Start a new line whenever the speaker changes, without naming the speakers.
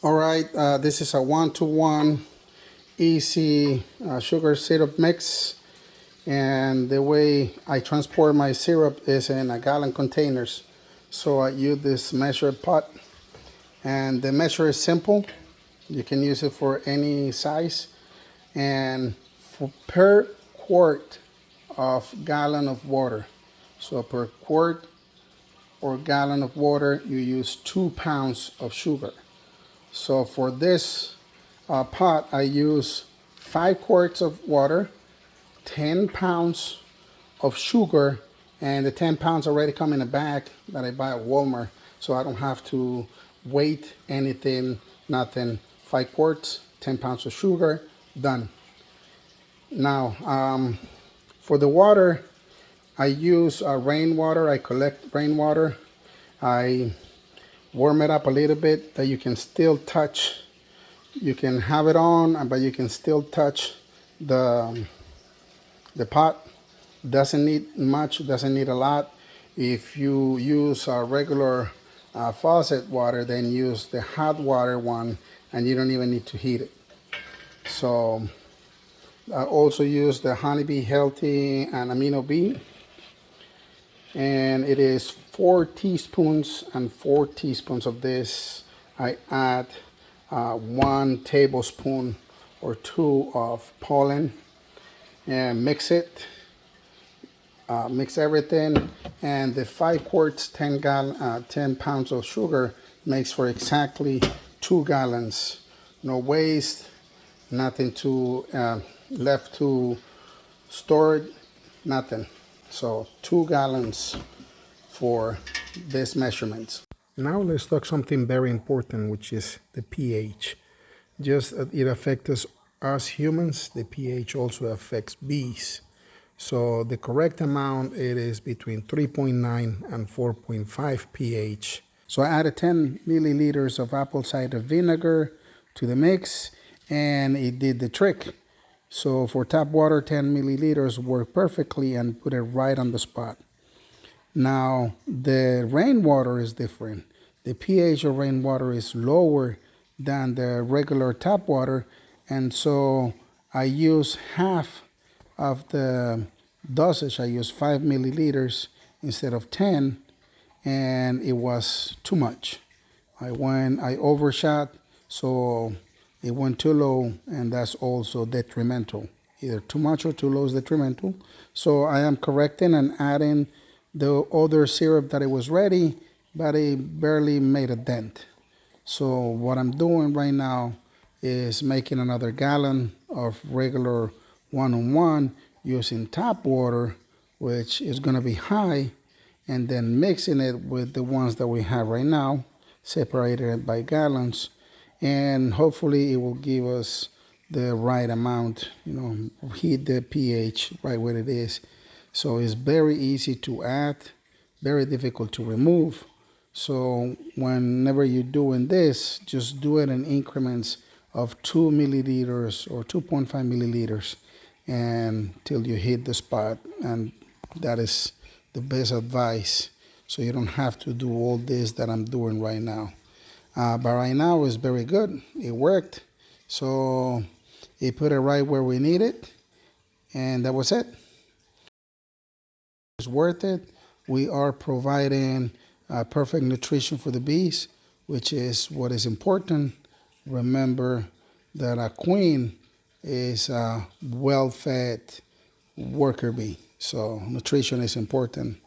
All right, this is a 1-to-1 easy sugar syrup mix, and the way I transport my syrup is in a gallon containers. So I use this measure pot, and the measure is simple. You can use it for any size, and per quart of gallon of water. So per quart or gallon of water, you use 2 pounds of sugar. So for this pot, I use 5 quarts of water, 10 pounds of sugar, and the 10 pounds already come in a bag that I buy at Walmart, so I don't have to weight anything, nothing. 5 quarts, 10 pounds of sugar, done. Now, for the water, I use rainwater. I collect rainwater. I warm it up a little bit that you can still touch. You can have it on, but you can still touch the pot. Doesn't need much, doesn't need a lot. If you use a regular faucet water, then use the hot water one, and you don't even need to heat it. So I also use the Honeybee Healthy and Amino Bee, and it is 4 teaspoons, and 4 teaspoons of this I add 1 tablespoon or 2 of pollen, and mix it. Mix everything, and the 5 quarts, 10 pounds of sugar makes for exactly 2 gallons. No waste, nothing to left to store it, nothing. So 2 gallons for this measurement. Now let's talk something very important, which is the pH. Just it affects us humans, the pH also affects bees. So the correct amount, it is between 3.9 and 4.5 pH. So I added 10 milliliters of apple cider vinegar to the mix, and it did the trick. So for tap water, 10 milliliters worked perfectly and put it right on the spot. Now the rainwater is different. The pH of rainwater is lower than the regular tap water, and so I use half of the dosage. I used 5 milliliters instead of 10, and it was too much. I overshot, so it went too low, and that's also detrimental. Either too much or too low is detrimental. So I am correcting and adding the other syrup that it was ready, but it barely made a dent. So what I'm doing right now is making another gallon of regular 1-on-1 using tap water, which is going to be high, and then mixing it with the ones that we have right now, separated by gallons, and hopefully it will give us the right amount, heat the pH right where it is. So it's very easy to add, very difficult to remove. So whenever you're doing this, just do it in increments of 2 milliliters or 2.5 milliliters until you hit the spot. And that is the best advice. So you don't have to do all this that I'm doing right now. But right now it's very good. It worked. So it put it right where we need it. And that was it. It's worth it. We are providing perfect nutrition for the bees, which is what is important. Remember that a queen is a well-fed worker bee, so nutrition is important.